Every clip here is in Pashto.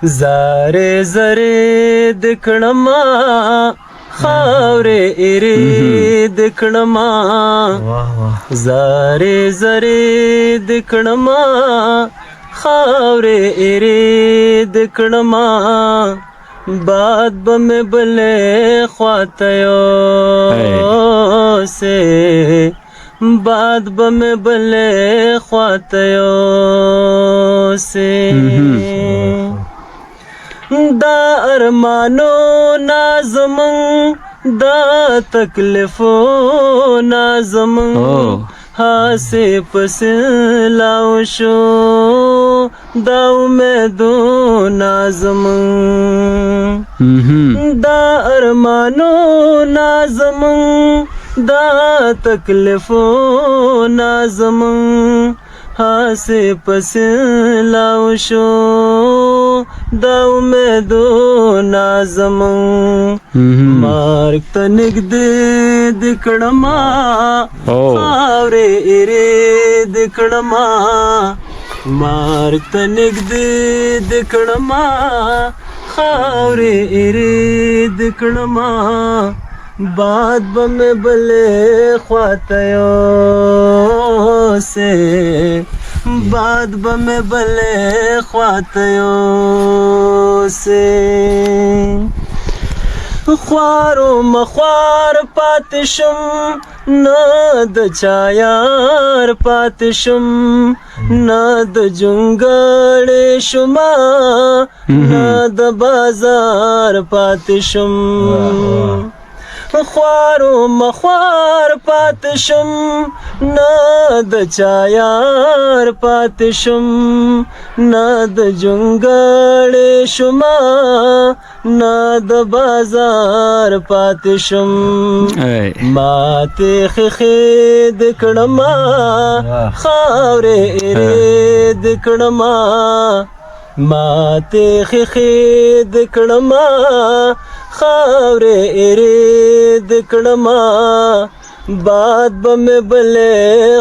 زارې زارې د کړما خاورې ایرې د کړما زارې زارې د کړما خاورې ایرې د کړما باد بم بلې خواته یوسې باد بم بلې خواته یوسې دا ارمانو نازمن دا تکلیفو نازمن هاسې پسې لاو شو دا امیدو نازمن دا ارمانو نازمن دا تکلیفو نازمن هاسې پسې لاو شو دا امیدو نازمن مرګ ته نږدې د کړما خاورې ایرې د کړما مرګ ته نږدې د کړما خاورې ایرې د کړما باد بم بلې خواته یوسې باد بم بلې خواته یوسې خوارو مخوار پاتې شم نه د چا یار پاتې شم نه د جونګړې شما نه د بازار پاتې شم خوارو مخوار پاتې شم نه د چا یار پاتې شم نه د جونګړې شما نه د بازار پاتې شم ماتې خخې د کړما خاورې ایرې د کړما ماتې خخې د کړما خاورې ایرې د کړما باد بم بلې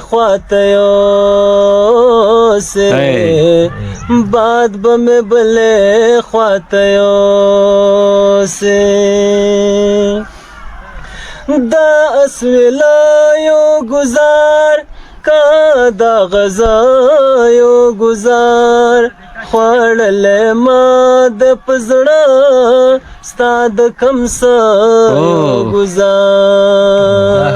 خواته یوسې باد بم بلې خواته یوسې دا اسویلایو گزار کا دا غزایو گزار خوړلې ما د پزړه ستا د کم سایو گزار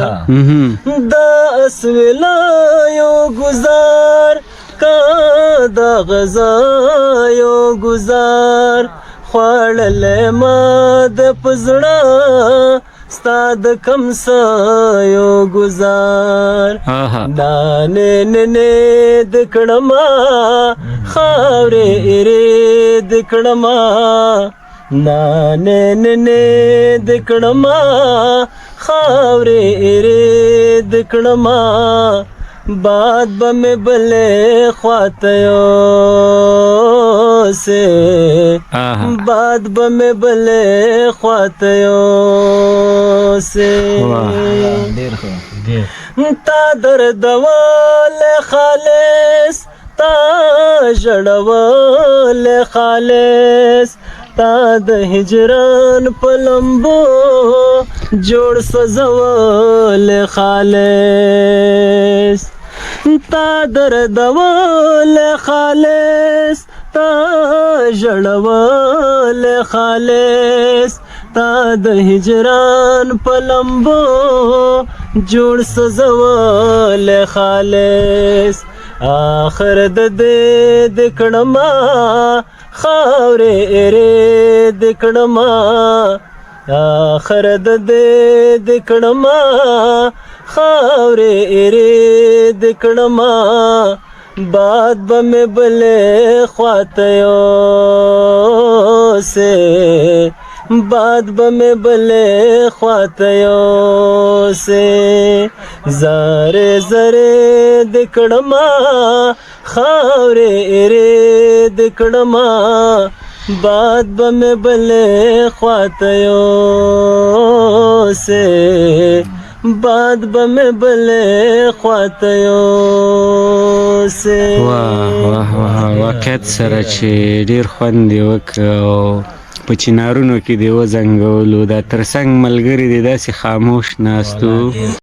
دا اسویلایو گزار کا دا غزایو گزار خوړلې ما د پزړه ستا د کم سایو گزار نانې ننې د کړما خاورې ایرې د کړما نانې ننې د کړما خاورې ایرې د کړما باد بم بلې خواته یوسې باد بم بلې خواته یوسې تا دردول خالص تا ژړول خالص تا د هجران په لمبو جوړ سوزول خالص تا دردول خالص تا ژړول خالص تا د هجران په لمبو جوړ سوزول خالص آخر د دې د کړما خاورې ایرې د کړما آخر د دې د کړما خاورې ایرې د کړما باد بم بلې خواته یوسې باد بم بلې خواته یوسې زارې زارې د کړما خاورې ایرې د کړما باد بم بلې خواته یوسې باد به مې بلې خواته یوسې. واه واه واه، واقعیت سره چې ډېر خوند یې وکړ او په چنارونو کې دې وزنګولو، دا ترڅنګ ملګري دې داسې خاموش ناست وو.